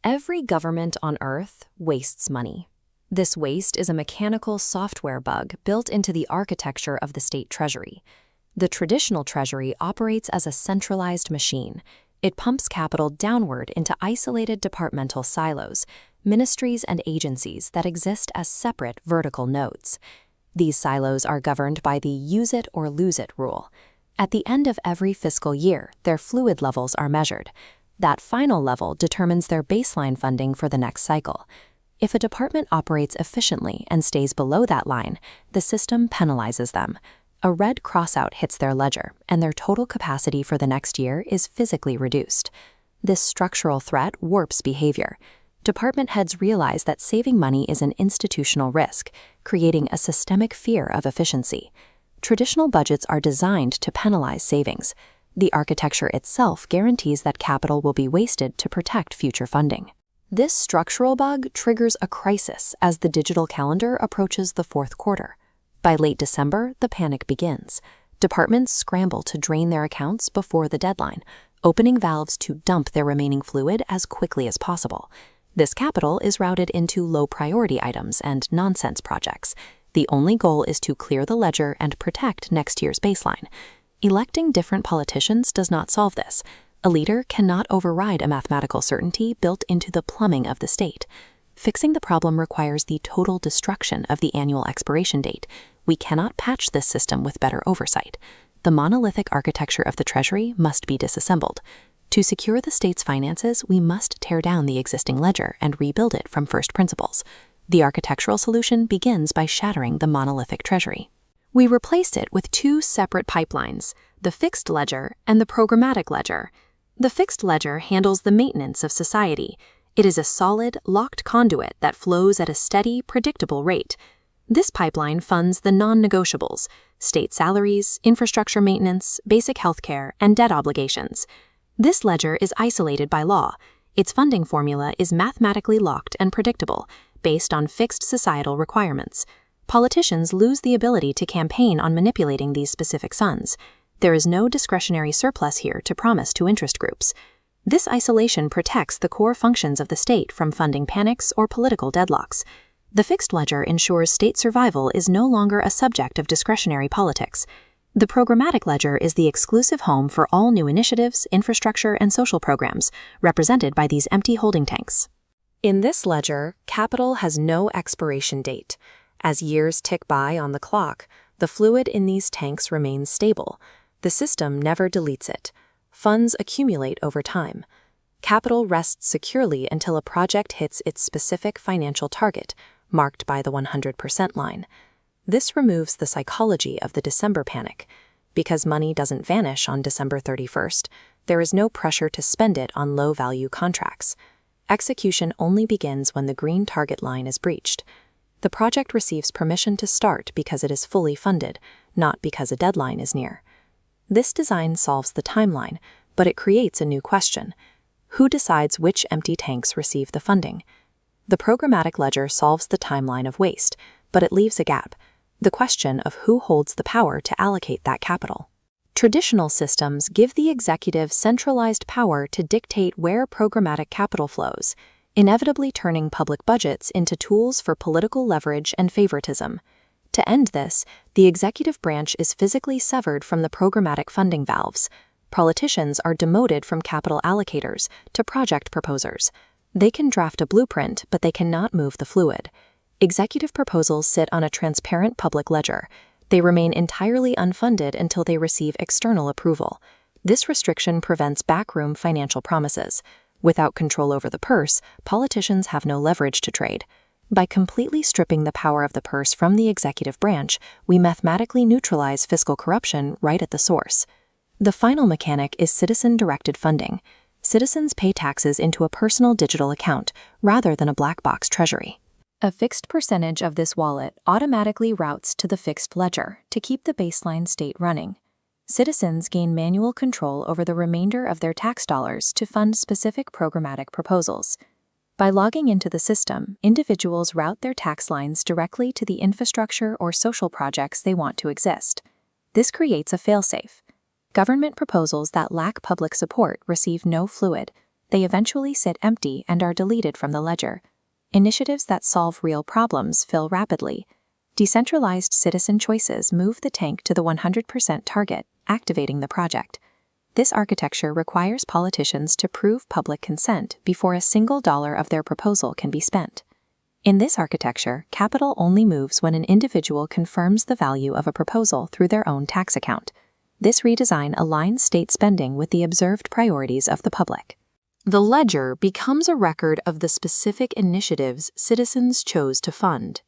Every government on Earth wastes money. This waste is a mechanical software bug built into the architecture of the state treasury. The traditional treasury operates as a centralized machine. It pumps capital downward into isolated departmental silos, ministries and agencies that exist as separate vertical nodes. These silos are governed by the use it or lose it rule. At the end of every fiscal year, their fluid levels are measured. That final level determines their baseline funding for the next cycle. If a department operates efficiently and stays below that line, the system penalizes them. A red crossout hits their ledger, and their total capacity for the next year is physically reduced. This structural threat warps behavior. Department heads realize that saving money is an institutional risk, creating a systemic fear of efficiency. Traditional budgets are designed to penalize savings. The architecture itself guarantees that capital will be wasted to protect future funding. This structural bug triggers a crisis as the digital calendar approaches the fourth quarter. By late December, the panic begins. Departments scramble to drain their accounts before the deadline, opening valves to dump their remaining fluid as quickly as possible. This capital is routed into low-priority items and nonsense projects. The only goal is to clear the ledger and protect next year's baseline. Electing different politicians does not solve this. A leader cannot override a mathematical certainty built into the plumbing of the state. Fixing the problem requires the total destruction of the annual expiration date. We cannot patch this system with better oversight. The monolithic architecture of the Treasury must be disassembled. To secure the state's finances, we must tear down the existing ledger and rebuild it from first principles. The architectural solution begins by shattering the monolithic Treasury. We replaced it with two separate pipelines, the fixed ledger and the programmatic ledger. The fixed ledger handles the maintenance of society. It is a solid, locked conduit that flows at a steady, predictable rate. This pipeline funds the non-negotiables: state salaries, infrastructure maintenance, basic healthcare, and debt obligations. This ledger is isolated by law. Its funding formula is mathematically locked and predictable, based on fixed societal requirements. Politicians lose the ability to campaign on manipulating these specific sums. There is no discretionary surplus here to promise to interest groups. This isolation protects the core functions of the state from funding panics or political deadlocks. The fixed ledger ensures state survival is no longer a subject of discretionary politics. The programmatic ledger is the exclusive home for all new initiatives, infrastructure, and social programs, represented by these empty holding tanks. In this ledger, capital has no expiration date. As years tick by on the clock, the fluid in these tanks remains stable. The system never deletes it. Funds accumulate over time. Capital rests securely until a project hits its specific financial target, marked by the 100% line. This removes the psychology of the December panic. Because money doesn't vanish on December 31st, there is no pressure to spend it on low-value contracts. Execution only begins when the green target line is breached. The project receives permission to start because it is fully funded, not because a deadline is near. This design solves the timeline, but it creates a new question. Who decides which empty tanks receive the funding? The programmatic ledger solves the timeline of waste, but it leaves a gap: the question of who holds the power to allocate that capital. Traditional systems give the executive centralized power to dictate where programmatic capital flows, inevitably turning public budgets into tools for political leverage and favoritism. To end this, the executive branch is physically severed from the programmatic funding valves. Politicians are demoted from capital allocators to project proposers. They can draft a blueprint, but they cannot move the fluid. Executive proposals sit on a transparent public ledger. They remain entirely unfunded until they receive external approval. This restriction prevents backroom financial promises. Without control over the purse, politicians have no leverage to trade. By completely stripping the power of the purse from the executive branch, we mathematically neutralize fiscal corruption right at the source. The final mechanic is citizen-directed funding. Citizens pay taxes into a personal digital account rather than a black box treasury. A fixed percentage of this wallet automatically routes to the fixed ledger to keep the baseline state running. Citizens gain manual control over the remainder of their tax dollars to fund specific programmatic proposals. By logging into the system, individuals route their tax lines directly to the infrastructure or social projects they want to exist. This creates a failsafe. Government proposals that lack public support receive no fluid. they eventually sit empty and are deleted from the ledger. Initiatives that solve real problems fill rapidly. Decentralized citizen choices move the tank to the 100% target, activating the project. This architecture requires politicians to prove public consent before a single dollar of their proposal can be spent. In this architecture, capital only moves when an individual confirms the value of a proposal through their own tax account. This redesign aligns state spending with the observed priorities of the public. The ledger becomes a record of the specific initiatives citizens chose to fund.